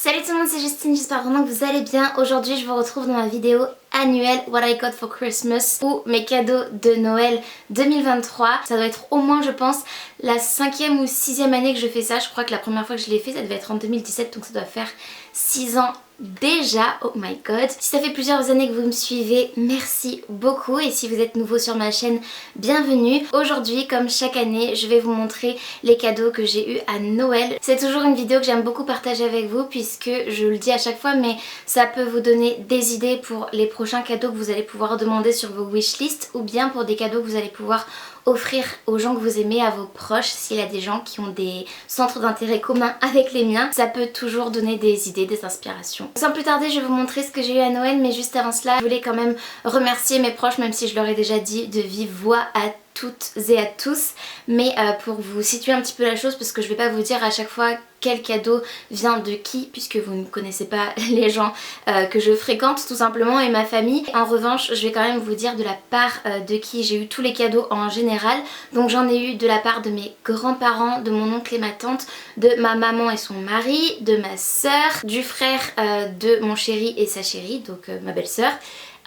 Salut tout le monde, c'est Justine, j'espère vraiment que vous allez bien. Aujourd'hui je vous retrouve dans ma vidéo annuelle What I Got for Christmas ou mes cadeaux de Noël 2023. Ça doit être au moins je pense la 5e ou 6e année que je fais ça. Je crois que la première fois que je l'ai fait ça devait être en 2017, donc ça doit faire 6 ans déjà, oh my god. Si ça fait plusieurs années que vous me suivez, merci beaucoup, et si vous êtes nouveau sur ma chaîne, bienvenue. Aujourd'hui, comme chaque année, je vais vous montrer les cadeaux que j'ai eu à Noël. C'est toujours une vidéo que j'aime beaucoup partager avec vous puisque je le dis à chaque fois, mais ça peut vous donner des idées pour les prochains cadeaux que vous allez pouvoir demander sur vos wishlists, ou bien pour des cadeaux que vous allez pouvoir offrir aux gens que vous aimez, à vos proches. S'il y a des gens qui ont des centres d'intérêt communs avec les miens, ça peut toujours donner des idées, des inspirations. Sans plus tarder, je vais vous montrer ce que j'ai eu à Noël, mais juste avant cela, je voulais quand même remercier mes proches, même si je leur ai déjà dit de vive voix à toutes et à tous, mais pour vous situer un petit peu la chose, parce que je vais pas vous dire à chaque fois quel cadeau vient de qui, puisque vous ne connaissez pas les gens que je fréquente tout simplement et ma famille. En revanche, je vais quand même vous dire de la part de qui j'ai eu tous les cadeaux en général. Donc j'en ai eu de la part de mes grands-parents, de mon oncle et ma tante, de ma maman et son mari, de ma soeur, du frère de mon chéri et sa chérie, donc ma belle-sœur,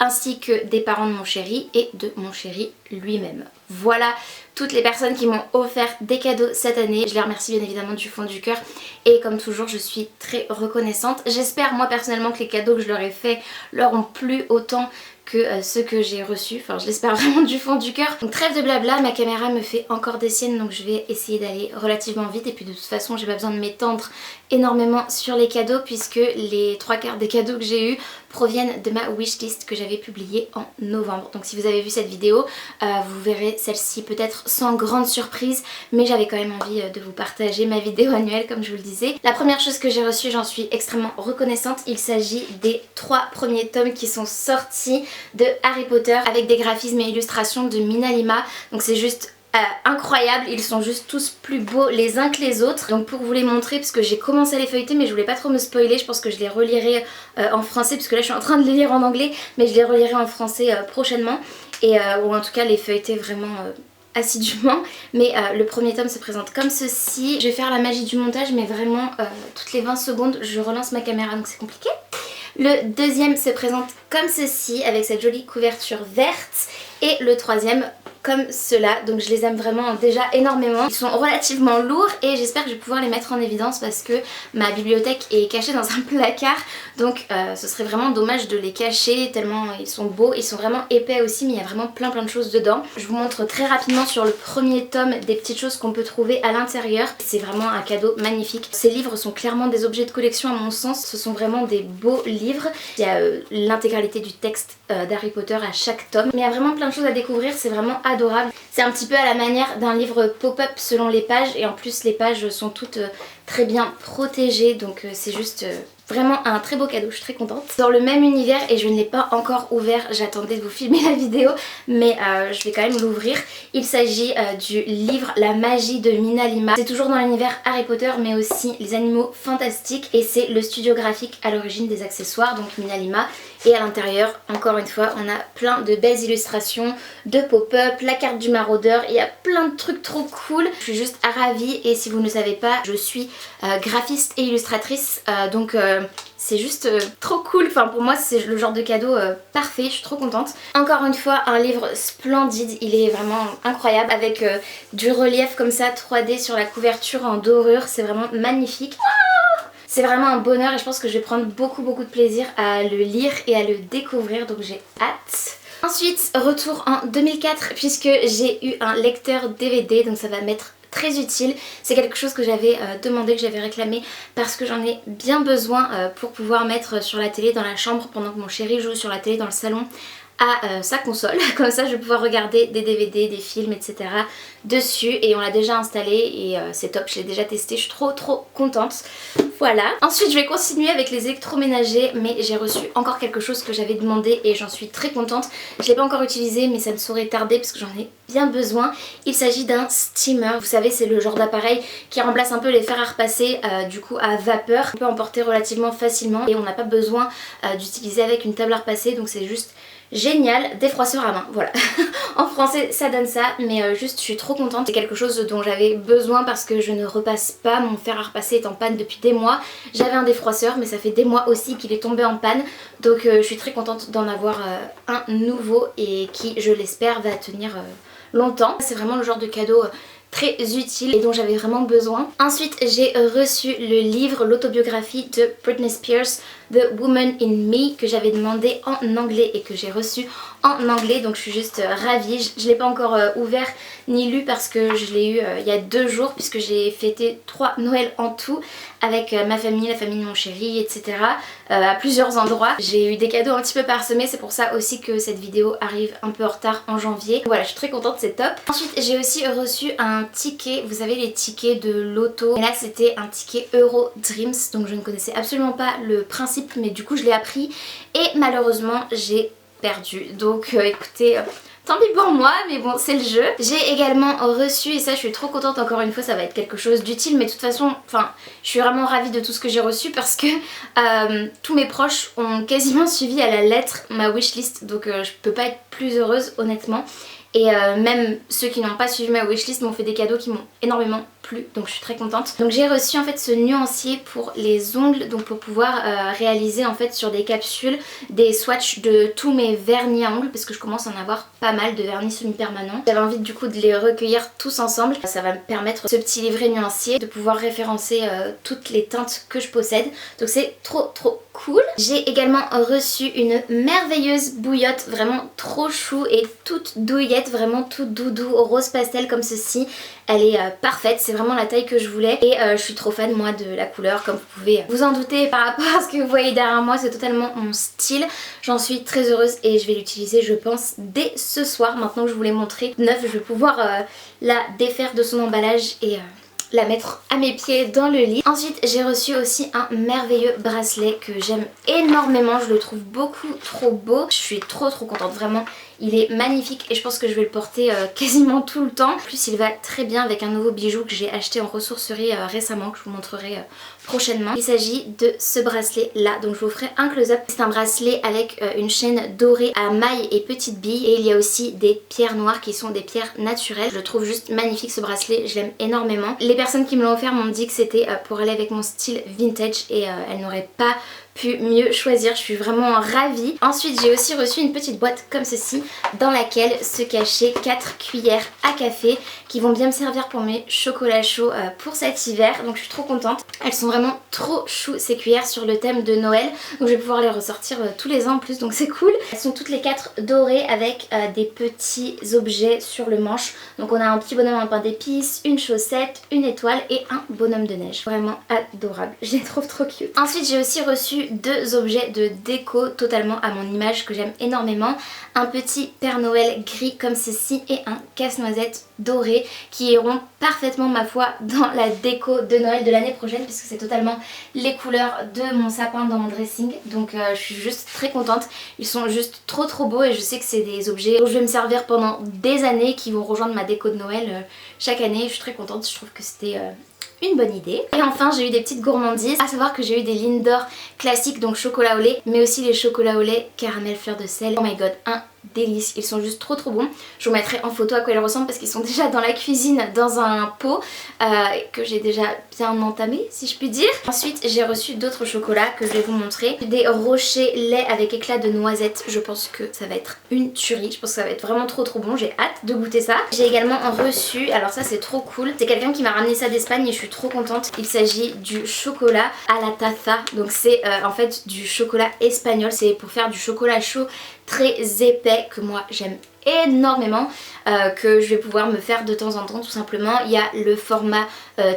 ainsi que des parents de mon chéri et de mon chéri lui-même. Voilà toutes les personnes qui m'ont offert des cadeaux cette année. Je les remercie bien évidemment du fond du cœur et comme toujours je suis très reconnaissante. J'espère moi personnellement que les cadeaux que je leur ai faits leur ont plu autant que ceux que j'ai reçus, enfin je l'espère vraiment du fond du cœur. Donc trêve de blabla, ma caméra me fait encore des siennes, donc je vais essayer d'aller relativement vite, et puis de toute façon j'ai pas besoin de m'étendre énormément sur les cadeaux puisque les 3/4 des cadeaux que j'ai eu proviennent de ma wishlist que j'avais publiée en novembre. Donc si vous avez vu cette vidéo, vous verrez celle-ci peut-être sans grande surprise, mais j'avais quand même envie de vous partager ma vidéo annuelle comme je vous le disais. La première chose que j'ai reçue, j'en suis extrêmement reconnaissante, il s'agit des 3 premiers tomes qui sont sortis de Harry Potter avec des graphismes et illustrations de Mina Lima. Donc c'est juste incroyable, ils sont juste tous plus beaux les uns que les autres. Donc pour vous les montrer, parce que j'ai commencé à les feuilleter mais je voulais pas trop me spoiler, je pense que je les relirai en français, parce que là je suis en train de les lire en anglais, mais je les relirai en français prochainement, et ou en tout cas les feuilleter vraiment assidûment. Mais le premier tome se présente comme ceci. Je vais faire la magie du montage, mais vraiment toutes les 20 secondes je relance ma caméra, donc c'est compliqué. Le deuxième se présente comme ceci avec cette jolie couverture verte, et le troisième comme cela. Donc je les aime vraiment déjà énormément. Ils sont relativement lourds et j'espère que je vais pouvoir les mettre en évidence parce que ma bibliothèque est cachée dans un placard, donc ce serait vraiment dommage de les cacher tellement ils sont beaux. Ils sont vraiment épais aussi, mais il y a vraiment plein de choses dedans. Je vous montre très rapidement sur le premier tome des petites choses qu'on peut trouver à l'intérieur. C'est vraiment un cadeau magnifique. Ces livres sont clairement des objets de collection à mon sens. Ce sont vraiment des beaux livres. Il y a l'intégralité du texte d'Harry Potter à chaque tome, mais il y a vraiment plein de choses à découvrir. C'est vraiment adorable. C'est un petit peu à la manière d'un livre pop-up selon les pages, et en plus les pages sont toutes très bien protégées, donc c'est juste vraiment un très beau cadeau, je suis très contente. Dans le même univers, et je ne l'ai pas encore ouvert, j'attendais de vous filmer la vidéo, mais je vais quand même l'ouvrir. Il s'agit du livre La magie de Mina Lima. C'est toujours dans l'univers Harry Potter mais aussi les animaux fantastiques, et c'est le studio graphique à l'origine des accessoires, donc Mina Lima. Et à l'intérieur, encore une fois, on a plein de belles illustrations, de pop-up, la carte du maraudeur, il y a plein de trucs trop cool. Je suis juste ravie, et si vous ne le savez pas, je suis graphiste et illustratrice, donc c'est juste trop cool. Enfin pour moi c'est le genre de cadeau parfait, je suis trop contente. Encore une fois un livre splendide, il est vraiment incroyable avec du relief comme ça 3D sur la couverture en dorure, c'est vraiment magnifique. C'est vraiment un bonheur et je pense que je vais prendre beaucoup de plaisir à le lire et à le découvrir, donc j'ai hâte. Ensuite, retour en 2004 puisque j'ai eu un lecteur DVD, donc ça va m'être très utile. C'est quelque chose que j'avais demandé, que j'avais réclamé parce que j'en ai bien besoin pour pouvoir mettre sur la télé dans la chambre pendant que mon chéri joue sur la télé dans le salon à sa console. Comme ça je vais pouvoir regarder des DVD, des films, etc. dessus, et on l'a déjà installé et c'est top, je l'ai déjà testé, je suis trop contente. Voilà. Ensuite je vais continuer avec les électroménagers, mais j'ai reçu encore quelque chose que j'avais demandé et j'en suis très contente. Je l'ai pas encore utilisé mais ça ne saurait tarder parce que j'en ai bien besoin. Il s'agit d'un steamer. Vous savez, c'est le genre d'appareil qui remplace un peu les fers à repasser, du coup à vapeur. On peut emporter relativement facilement et on n'a pas besoin d'utiliser avec une table à repasser, donc c'est juste génial. génial défroisseur à main, voilà. En français ça donne ça, mais juste je suis trop contente. C'est quelque chose dont j'avais besoin parce que je ne repasse pas, mon fer à repasser est en panne depuis des mois. J'avais un défroisseur mais ça fait des mois aussi qu'il est tombé en panne, donc je suis très contente d'en avoir un nouveau et qui, je l'espère, va tenir longtemps. C'est vraiment le genre de cadeau très utile et dont j'avais vraiment besoin. Ensuite j'ai reçu le livre, l'autobiographie de Britney Spears, The Woman in Me, que j'avais demandé en anglais et que j'ai reçu en anglais, donc je suis juste ravie. Je l'ai pas encore ouvert ni lu parce que je l'ai eu il y a 2 jours, puisque j'ai fêté 3 Noëls en tout avec ma famille, la famille de mon chéri, etc. À plusieurs endroits. J'ai eu des cadeaux un petit peu parsemés, c'est pour ça aussi que cette vidéo arrive un peu en retard en janvier. Voilà, je suis très contente, c'est top. Ensuite j'ai aussi reçu un ticket, vous savez les tickets de loto, et là c'était un ticket Euro Dreams, donc je ne connaissais absolument pas le principe, mais du coup je l'ai appris et malheureusement j'ai perdu, donc écoutez, tant pis pour moi, mais bon c'est le jeu. J'ai également reçu, et ça je suis trop contente, encore une fois ça va être quelque chose d'utile, mais de toute façon, enfin je suis vraiment ravie de tout ce que j'ai reçu parce que tous mes proches ont quasiment suivi à la lettre ma wishlist, donc je peux pas être plus heureuse honnêtement. Et même ceux qui n'ont pas suivi ma wishlist m'ont fait des cadeaux qui m'ont énormément plu, donc je suis très contente. Donc j'ai reçu en fait ce nuancier pour les ongles, donc pour pouvoir réaliser en fait sur des capsules des swatchs de tous mes vernis à ongles, parce que je commence à en avoir pas mal de vernis semi-permanents. J'avais envie du coup de les recueillir tous ensemble. Ça va me permettre, ce petit livret nuancier, de pouvoir référencer toutes les teintes que je possède. Donc c'est trop cool. J'ai également reçu une merveilleuse bouillotte, vraiment trop chou et toute douillette, vraiment toute doudou, rose pastel comme ceci. Elle est parfaite, c'est vraiment la taille que je voulais et je suis trop fan moi de la couleur, comme vous pouvez vous en douter par rapport à ce que vous voyez derrière moi, c'est totalement mon style. J'en suis très heureuse et je vais l'utiliser je pense dès ce soir. Maintenant que je vous l'ai montré neuf, je vais pouvoir la défaire de son emballage et la mettre à mes pieds dans le lit. Ensuite j'ai reçu aussi un merveilleux bracelet que j'aime énormément, je le trouve beaucoup trop beau. Je suis trop contente, vraiment il est magnifique et je pense que je vais le porter quasiment tout le temps. En plus il va très bien avec un nouveau bijou que j'ai acheté en ressourcerie récemment, que je vous montrerai prochainement. Il s'agit de ce bracelet là, donc je vous ferai un close-up. C'est un bracelet avec une chaîne dorée à mailles et petites billes et il y a aussi des pierres noires qui sont des pierres naturelles. Je le trouve juste magnifique ce bracelet, je l'aime énormément. Les personnes qui me l'ont offert m'ont dit que c'était pour aller avec mon style vintage et elles n'auraient pas pu mieux choisir, je suis vraiment ravie. Ensuite j'ai aussi reçu une petite boîte comme ceci dans laquelle se cachaient 4 cuillères à café qui vont bien me servir pour mes chocolats chauds pour cet hiver, donc je suis trop contente. Elles sont vraiment trop chou ces cuillères sur le thème de Noël, donc je vais pouvoir les ressortir tous les ans en plus, donc c'est cool. Elles sont toutes les 4 dorées avec des petits objets sur le manche, donc on a un petit bonhomme en pain d'épices, une chaussette, une étoile et un bonhomme de neige. Vraiment adorable, je les trouve trop cute. Ensuite j'ai aussi reçu 2 objets de déco totalement à mon image que j'aime énormément. Un petit Père Noël gris comme ceci et un casse-noisette doré qui iront parfaitement ma foi dans la déco de Noël de l'année prochaine puisque c'est totalement les couleurs de mon sapin dans mon dressing, donc je suis juste très contente. Ils sont juste trop beaux et je sais que c'est des objets dont je vais me servir pendant des années qui vont rejoindre ma déco de Noël chaque année. Je suis très contente, je trouve que c'était une bonne idée. Et enfin j'ai eu des petites gourmandises, à savoir que j'ai eu des Lindor classiques, donc chocolat au lait, mais aussi les chocolats au lait caramel fleur de sel. Oh my god, un délice, ils sont juste trop bons. Je vous mettrai en photo à quoi ils ressemblent parce qu'ils sont déjà dans la cuisine dans un pot que j'ai déjà bien entamé si je puis dire. Ensuite j'ai reçu d'autres chocolats que je vais vous montrer. Des rochers lait avec éclat de noisette, je pense que ça va être une tuerie, je pense que ça va être vraiment trop bon, j'ai hâte de goûter ça. J'ai également reçu, alors ça c'est trop cool, c'est quelqu'un qui m'a ramené ça d'Espagne et je suis trop contente. Il s'agit du chocolat à la taza, donc c'est en fait du chocolat espagnol, c'est pour faire du chocolat chaud très épais que moi j'aime énormément, que je vais pouvoir me faire de temps en temps tout simplement. Il y a le format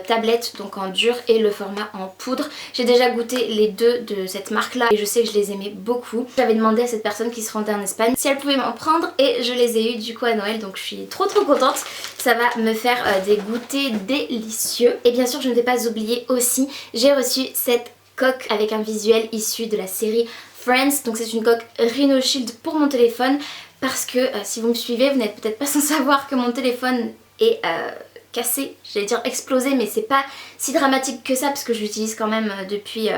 tablette donc en dur et le format en poudre. J'ai déjà goûté les deux de cette marque là et je sais que je les aimais beaucoup. J'avais demandé à cette personne qui se rendait en Espagne si elle pouvait m'en prendre et je les ai eu du coup à Noël, donc je suis trop contente. Ça va me faire des goûters délicieux. Et bien sûr je ne vais pas oublier aussi, j'ai reçu cette coque avec un visuel issu de la série Friends, donc c'est une coque Rhino Shield pour mon téléphone parce que si vous me suivez vous n'êtes peut-être pas sans savoir que mon téléphone est cassé, j'allais dire explosé mais c'est pas si dramatique que ça parce que je l'utilise quand même depuis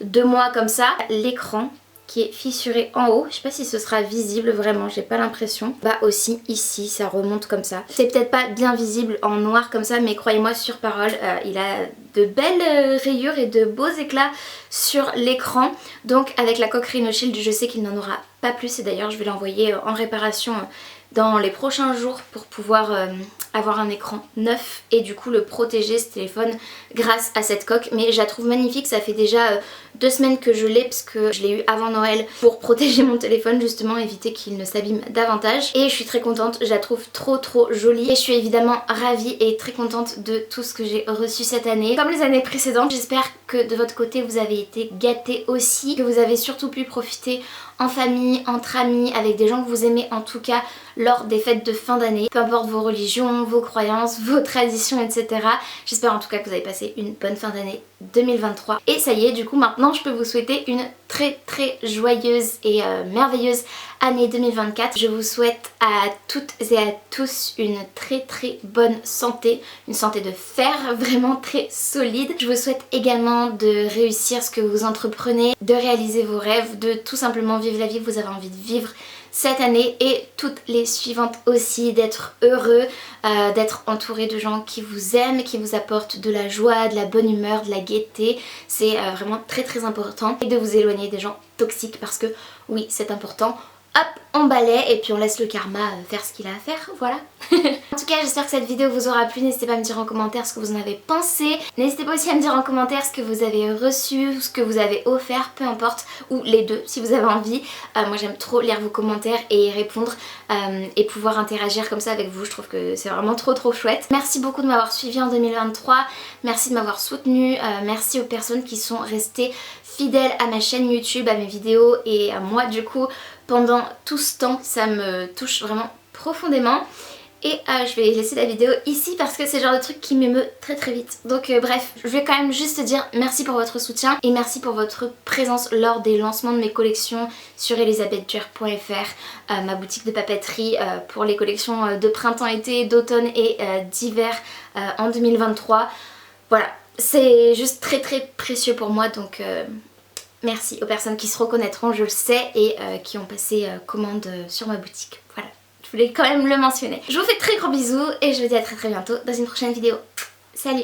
2 mois comme ça. L'écran qui est fissuré en haut. Je sais pas si ce sera visible vraiment, j'ai pas l'impression. Bah aussi ici ça remonte comme ça. C'est peut-être pas bien visible en noir comme ça, mais croyez-moi sur parole, il a de belles rayures et de beaux éclats sur l'écran. Donc avec la coque Rhino Shield, je sais qu'il n'en aura pas plus et d'ailleurs je vais l'envoyer en réparation dans les prochains jours pour pouvoir avoir un écran neuf et du coup le protéger ce téléphone grâce à cette coque. Mais je la trouve magnifique, ça fait déjà 2 semaines que je l'ai parce que je l'ai eu avant Noël pour protéger mon téléphone, justement éviter qu'il ne s'abîme davantage, et je suis très contente, je la trouve trop jolie et je suis évidemment ravie et très contente de tout ce que j'ai reçu cette année. Comme les années précédentes, j'espère que de votre côté vous avez été gâtés aussi, que vous avez surtout pu profiter en famille, entre amis, avec des gens que vous aimez, en tout cas lors des fêtes de fin d'année, peu importe vos religions, vos croyances, vos traditions, etc. J'espère en tout cas que vous avez passé une bonne fin d'année 2023. Et ça y est, du coup maintenant je peux vous souhaiter une très joyeuse et merveilleuse année 2024. Je vous souhaite à toutes et à tous une très bonne santé, une santé de fer vraiment très solide. Je vous souhaite également de réussir ce que vous entreprenez, de réaliser vos rêves, de tout simplement vivre la vie que vous avez envie de vivre cette année et toutes les suivantes aussi, d'être heureux, d'être entouré de gens qui vous aiment, qui vous apportent de la joie, de la bonne humeur, de la gaieté. C'est vraiment très important, et de vous éloigner des gens toxiques parce que oui, c'est important. Hop, on balaie et puis on laisse le karma faire ce qu'il a à faire, voilà. En tout cas, j'espère que cette vidéo vous aura plu. N'hésitez pas à me dire en commentaire ce que vous en avez pensé. N'hésitez pas aussi à me dire en commentaire ce que vous avez reçu, ce que vous avez offert, peu importe, ou les deux si vous avez envie. Moi j'aime trop lire vos commentaires et y répondre et pouvoir interagir comme ça avec vous. Je trouve que c'est vraiment trop chouette. Merci beaucoup de m'avoir suivi en 2023. Merci de m'avoir soutenu. Merci aux personnes qui sont restées fidèles à ma chaîne YouTube, à mes vidéos et à moi du coup pendant tout ce temps. Ça me touche vraiment profondément. Et je vais laisser la vidéo ici parce que c'est le genre de truc qui m'émeut très vite. Donc bref, je vais quand même juste dire merci pour votre soutien et merci pour votre présence lors des lancements de mes collections sur elisabethduer.fr, ma boutique de papeterie pour les collections de printemps-été, d'automne et d'hiver en 2023. Voilà, c'est juste très précieux pour moi, donc merci aux personnes qui se reconnaîtront, je le sais, et qui ont passé commande sur ma boutique. Voilà. Je voulais quand même le mentionner. Je vous fais très gros bisous et je vous dis à très bientôt dans une prochaine vidéo. Salut!